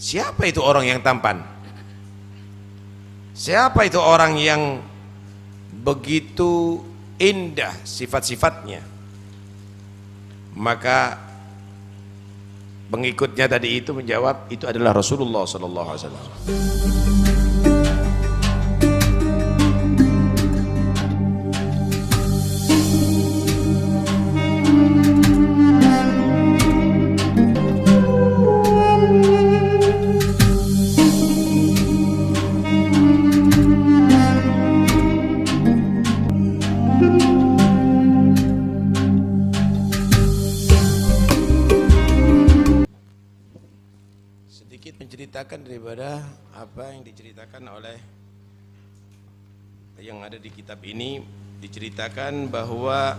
Siapa itu orang yang tampan? Siapa itu orang yang begitu indah sifat-sifatnya? Maka pengikutnya tadi itu menjawab, itu adalah Rasulullah sallallahu alaihi wasallam. Sedikit menceritakan daripada apa yang diceritakan oleh yang ada di kitab ini. Diceritakan bahwa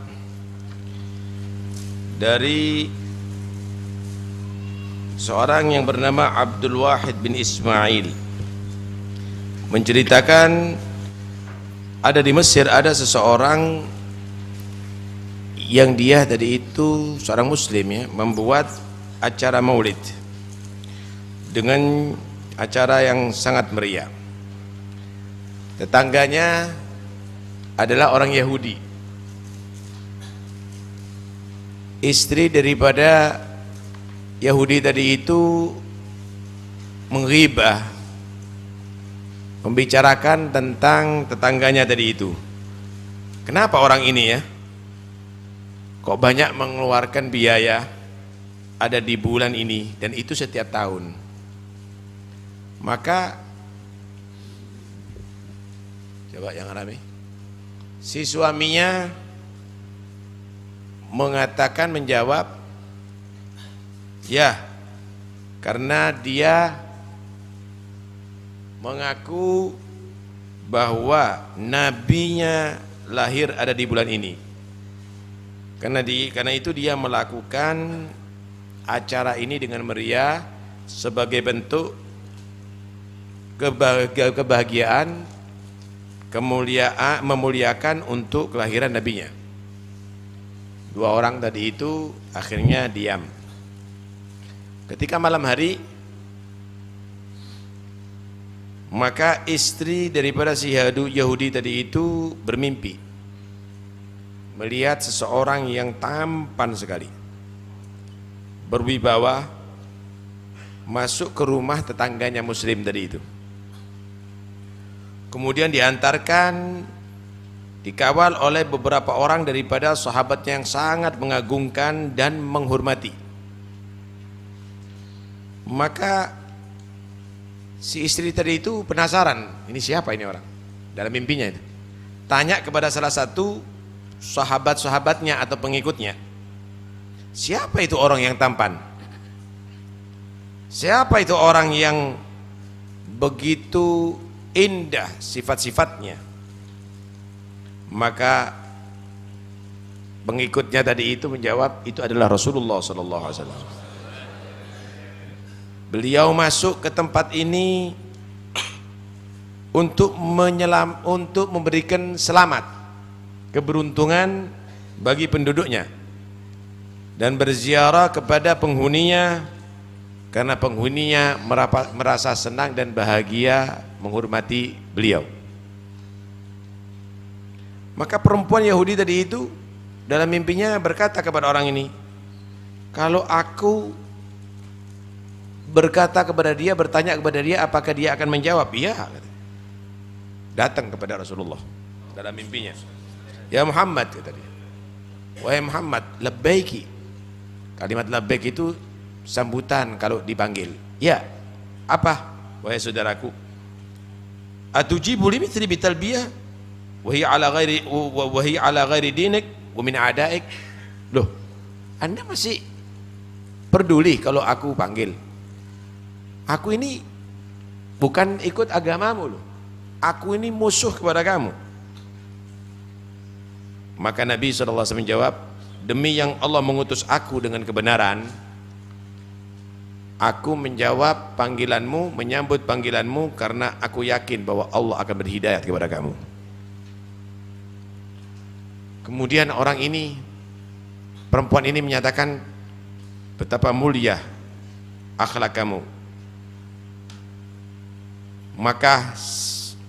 dari seorang yang bernama Abdul Wahid bin Ismail menceritakan ada di Mesir ada seseorang yang dia tadi itu seorang muslim ya, membuat acara maulid dengan acara yang sangat meriah. Tetangganya adalah orang Yahudi. Istri daripada Yahudi tadi itu menghibah, membicarakan tentang tetangganya tadi itu. Kenapa orang ini ya kok banyak mengeluarkan biaya ada di bulan ini, dan itu setiap tahun. Maka coba yang rame, si suaminya mengatakan, menjawab, ya, karena dia mengaku bahwa nabinya lahir ada di bulan ini. Karena itu dia melakukan acara ini dengan meriah sebagai bentuk kebahagiaan, memuliakan untuk kelahiran nabinya. Dua orang tadi itu akhirnya diam. Ketika malam hari, maka istri daripada si Yahudi tadi itu bermimpi melihat seseorang yang tampan sekali, berwibawa, masuk ke rumah tetangganya muslim tadi itu. Kemudian diantarkan, dikawal oleh beberapa orang daripada sahabatnya yang sangat mengagungkan dan menghormati. Maka si istri tadi itu penasaran, ini siapa ini orang? Dalam mimpinya itu tanya kepada salah satu sahabat-sahabatnya atau pengikutnya, siapa itu orang yang tampan? Siapa itu orang yang begitu indah sifat-sifatnya? Maka pengikutnya tadi itu menjawab, itu adalah Rasulullah sallallahu alaihi wasallam. Beliau masuk ke tempat ini untuk memberikan selamat, keberuntungan bagi penduduknya, dan berziarah kepada penghuninya, karena penghuninya merasa senang dan bahagia menghormati beliau. Maka perempuan Yahudi tadi itu dalam mimpinya berkata kepada orang ini, kalau aku berkata kepada dia, bertanya kepada dia, apakah dia akan menjawab? Iya. Datang kepada Rasulullah dalam mimpinya, ya Muhammad, kata dia, wahai Muhammad, labbaiki. Kalimat labbaik itu sambutan kalau dipanggil. Ya, apa? Wahai saudaraku, atujibu limithli bitalbiyah wa hiya ala ghairi dinik wa min a'daik. Loh, Anda masih peduli kalau aku panggil? Aku ini bukan ikut agamamu loh. Aku ini musuh kepada kamu. Maka Nabi SAW menjawab, demi yang Allah mengutus aku dengan kebenaran, aku menjawab panggilanmu, menyambut panggilanmu, karena aku yakin bahwa Allah akan berhidayat kepada kamu. Kemudian orang ini, perempuan ini menyatakan, betapa mulia akhlak kamu, Maka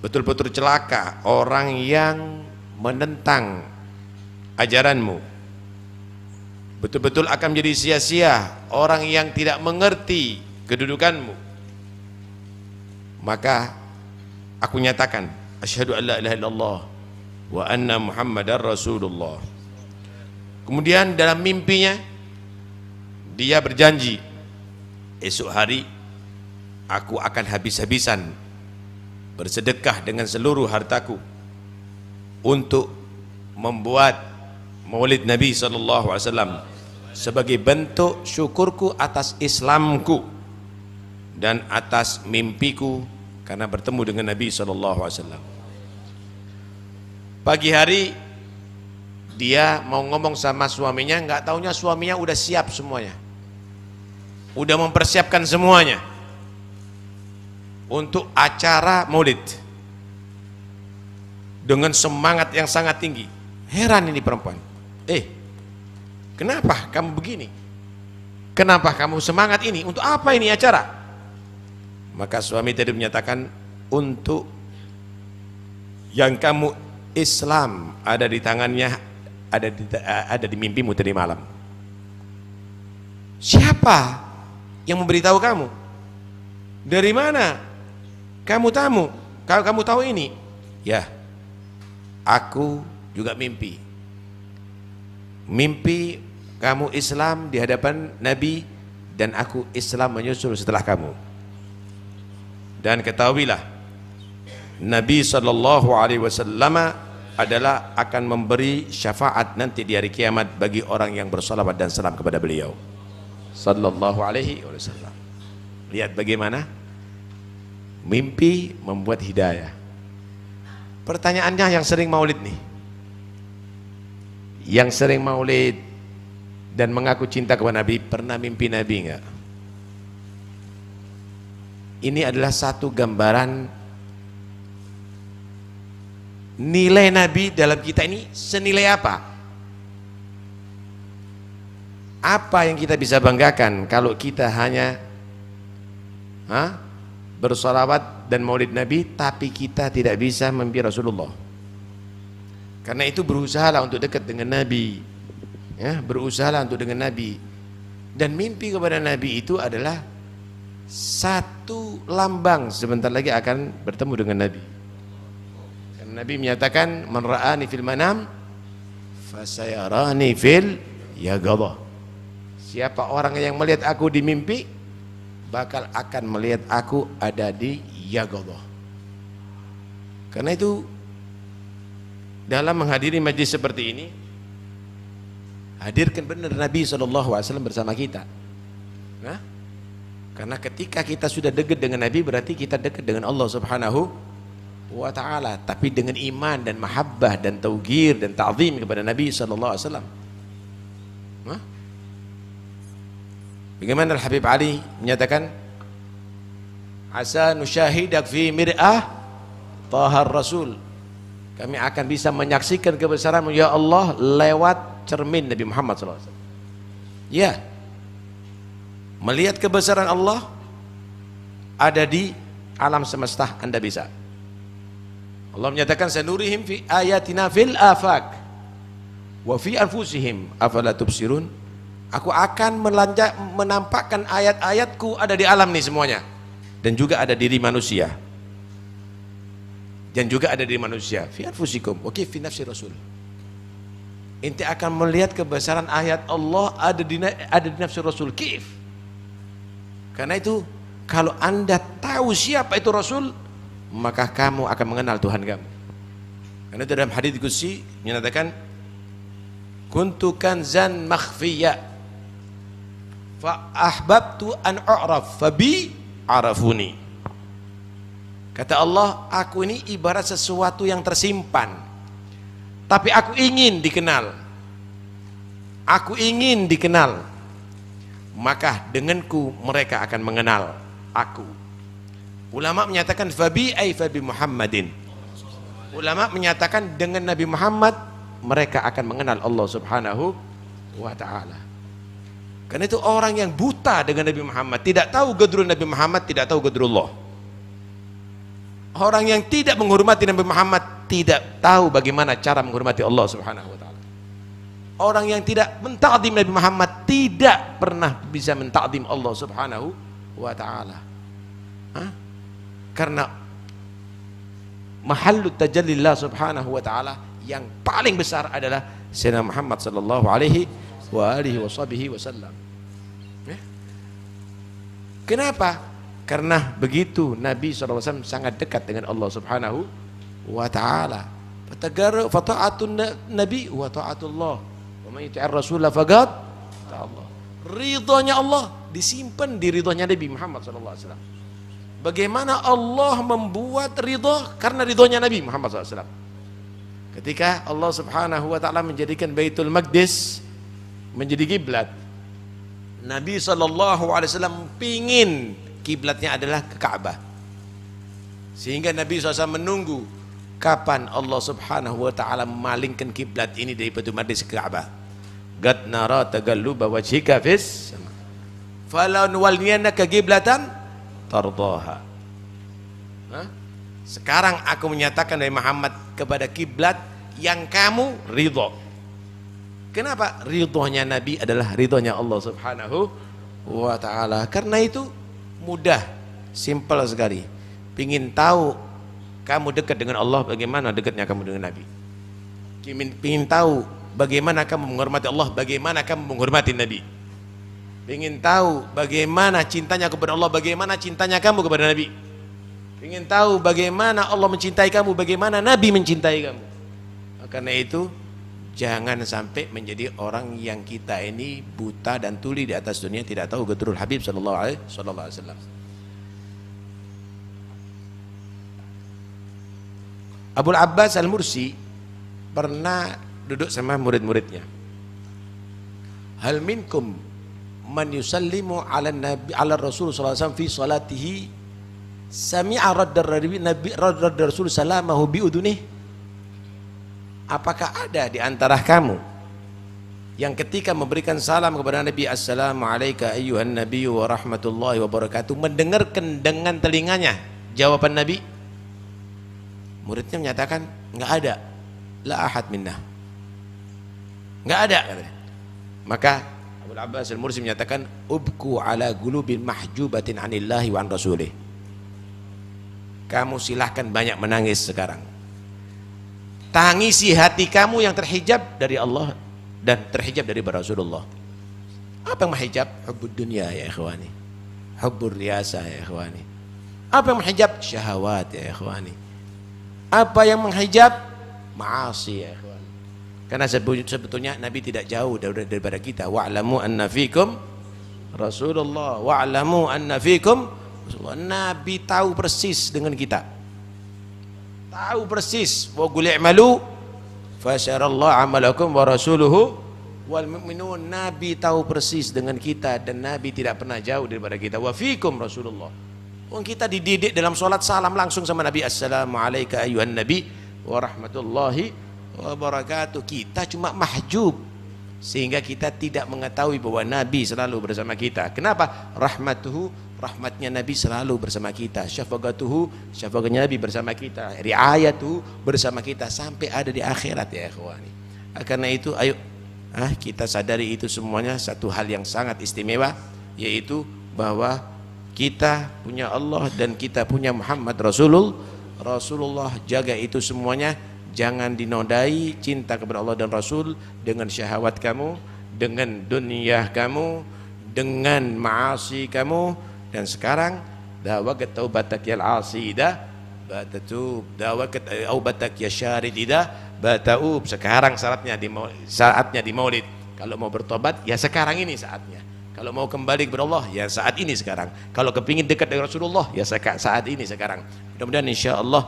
betul-betul celaka orang yang menentang ajaranmu, betul-betul akan menjadi sia-sia orang yang tidak mengerti kedudukanmu. Maka aku nyatakan asyhadu an la ilaha illallah wa anna muhammadar rasulullah. Kemudian dalam mimpinya dia berjanji, esok hari aku akan habis-habisan bersedekah dengan seluruh hartaku untuk membuat maulid Nabi SAW sebagai bentuk syukurku atas Islamku dan atas mimpiku karena bertemu dengan Nabi SAW. Pagi hari dia mau ngomong sama suaminya, nggak taunya suaminya udah siap semuanya, udah mempersiapkan semuanya untuk acara maulid dengan semangat yang sangat tinggi. Heran ini perempuan, kenapa kamu begini? Kenapa kamu semangat ini? Untuk apa ini acara? Maka suami tadi menyatakan, untuk yang kamu Islam ada di tangannya, ada di mimpimu tadi malam. Siapa yang memberitahu kamu? Dari mana kamu tahu ini? Ya, aku juga mimpi kamu Islam di hadapan Nabi dan aku Islam menyusul setelah kamu. Dan ketahuilah, Nabi SAW adalah akan memberi syafaat nanti di hari kiamat bagi orang yang bersalawat dan salam kepada beliau sallallahu alaihi wasallam. Lihat bagaimana mimpi membuat hidayah. Pertanyaannya, yang sering maulid nih, yang sering maulid dan mengaku cinta kepada Nabi, pernah mimpi Nabi enggak? Ini adalah satu gambaran nilai Nabi dalam kita ini senilai apa? Apa yang kita bisa banggakan kalau kita hanya bersolawat dan maulid Nabi tapi kita tidak bisa mimpi Rasulullah. Karena itu berusahalah untuk dekat dengan Nabi, berusahalah untuk dengan Nabi. Dan mimpi kepada Nabi itu adalah satu lambang sebentar lagi akan bertemu dengan Nabi. Karena Nabi menyatakan, man ra'ani fil manam fasayarani fil yaqadhah. Siapa orang yang melihat aku di mimpi bakal akan melihat aku ada di yaqadhah. Karena itu dalam menghadiri majlis seperti ini, hadirkan benar Nabi SAW bersama kita. Karena ketika kita sudah dekat dengan Nabi, berarti kita dekat dengan Allah Subhanahu wa ta'ala, tapi dengan iman dan mahabbah dan taugir dan ta'zim kepada Nabi SAW. Bagaimana Al-Habib Ali menyatakan, asa nusyahidak fi mir'ah tahar Rasul. Kami akan bisa menyaksikan kebesaran-Mu ya Allah lewat cermin Nabi Muhammad SAW. Ya, melihat kebesaran Allah ada di alam semesta Anda bisa. Allah menyatakan, sanurihim fi ayatina fil afaq wa fi anfusihim afala tubsirun. Aku akan menampakkan ayat-ayatku ada di alam nih semuanya, dan juga ada diri manusia, dan juga ada diri manusia. Fi anfusikum wa fi nafsi Rasul. Inti akan melihat kebesaran ayat Allah ada di nafsi Rasul. Kif. Karena itu kalau Anda tahu siapa itu Rasul, maka kamu akan mengenal Tuhan kamu. Karena itu dalam hadits qudsi menyatakan, kuntu kanzan makhfiyya fa ahbabtu an a'raf fa bi arafuni. Kata Allah, aku ini ibarat sesuatu yang tersimpan, tapi aku ingin dikenal. Aku ingin dikenal, maka denganku mereka akan mengenal aku. Ulama menyatakan fabi ay fabi Muhammadin. Ulama menyatakan dengan Nabi Muhammad mereka akan mengenal Allah Subhanahu wa ta'ala. Karena itu orang yang buta dengan Nabi Muhammad, tidak tahu gadrul Nabi Muhammad, tidak tahu gadrullah. Orang yang tidak menghormati Nabi Muhammad tidak tahu bagaimana cara menghormati Allah Subhanahu wa taala. Orang yang tidak mentakdim Nabi Muhammad tidak pernah bisa mentakdim Allah Subhanahu wa taala. Karena mahallut tajallillah Subhanahu wa taala yang paling besar adalah Sayyidina Muhammad sallallahu alaihi wasallam. Kenapa? Karena begitu Nabi SAW sangat dekat dengan Allah Subhanahu wa taala. Fata'atun Nabi wa ta'atullah. Wa man yuti'ir Rasul faqad ta'allah. Ridhonya Allah disimpan di ridhonya Nabi Muhammad SAW. Bagaimana Allah membuat ridho? Karena ridhonya Nabi Muhammad SAW. Ketika Allah Subhanahu wa taala menjadikan Baitul Maqdis menjadi kiblat, Nabi SAW pingin kiblatnya adalah ke Ka'bah, sehingga Nabi SAW menunggu kapan Allah Subhanahu wa taala memalingkan kiblat ini dari Baitul Maqdis ke Ka'bah. Qad nara tagalluba wajhika fis sama fala nuwalliyannaka qiblatan tardaha. Sekarang aku menyatakan dari Muhammad kepada kiblat yang kamu ridho. Kenapa? Ridhonya Nabi adalah ridhonya Allah Subhanahu wa taala. Karena itu mudah, simpel sekali. Pingin tahu kamu dekat dengan Allah, bagaimana dekatnya kamu dengan Nabi. Pingin tahu bagaimana kamu menghormati Allah, bagaimana kamu menghormati Nabi. Pingin tahu bagaimana cintanya kepada Allah, bagaimana cintanya kamu kepada Nabi. Pingin tahu bagaimana Allah mencintai kamu, bagaimana Nabi mencintai kamu. Karena itu jangan sampai menjadi orang yang kita ini buta dan tuli di atas dunia, tidak tahu Qadrul Habib sallallahu alaihi wasallam. Abul Abbas Al-Mursi pernah duduk sama murid-muridnya. Hal minkum man yusallimu ala nabi ala Rasul sallallahu alaihi wasallam fi salatihi sami'a raddar Rasul salamahu bi udunih. Apakah ada di antara kamu yang ketika memberikan salam kepada Nabi, assalamualaikum ayyuhan nabiyyu wa rahmatullahi wa barakatuh, mendengarkan dengan telinganya jawaban Nabi? Muridnya menyatakan enggak ada. La ahad minnah, enggak ada katanya. Maka Abul Abbas Al-Mursi menyatakan ubku ala gulubin mahjubatin anillahi wa an rasulih. Kamu silahkan banyak menangis sekarang, tangisi hati kamu yang terhijab dari Allah dan terhijab dari Rasulullah. Apa yang menghijab? Hubbud dunia ya ikhwani, hubbur riyasa ya ikhwani. Apa yang menghijab? Syahwat ya ikhwani. Apa yang menghijab? Ma'asi ya ikhwani. Karena sebetulnya Nabi tidak jauh daripada kita. Wa'lamu anna fikum Rasulullah, wa'lamu anna fikum Rasulullah. Nabi tahu persis dengan kita, tahu persis. Wa qul i'malu fasyarallahu amalakum wa rasuluhu wal mu'minun. Nabi tahu persis dengan kita dan Nabi tidak pernah jauh daripada kita. Wa fikum Rasulullah. Kita dididik dalam sholat salam langsung sama Nabi, assalamualaikum ayyuhan nabi wa rahmatullahi wa barakatuh. Kita cuma mahjub sehingga kita tidak mengetahui bahwa Nabi selalu bersama kita. Kenapa? Rahmatnya Nabi selalu bersama kita, syafaqatuhu, syafaqatnya Nabi bersama kita, riayatuhu bersama kita sampai ada di akhirat ya ikhwani. Karena itu ayo kita sadari itu semuanya satu hal yang sangat istimewa, yaitu bahwa kita punya Allah dan kita punya Muhammad Rasulullah. Jaga itu semuanya, jangan dinodai cinta kepada Allah dan Rasul dengan syahwat kamu, dengan dunia kamu, dengan maasi kamu. Dan sekarang dawakat taubatak ya al-asidah batatub, dawakat taubatak ya syarididah bataub. Sekarang saatnya di maulid. Kalau mau bertobat ya sekarang ini saatnya. Kalau mau kembali kepada Allah ya saat ini sekarang. Kalau kepingin dekat dengan Rasulullah ya saat ini sekarang. Mudah-mudahan insyaallah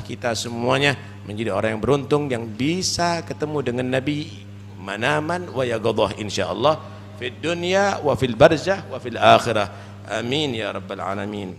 kita semuanya menjadi orang yang beruntung yang bisa ketemu dengan Nabi manaman wa yaqadhah insyaallah fid dunya wa fil barzah wa fil akhirah. Amin ya rabbal alamin.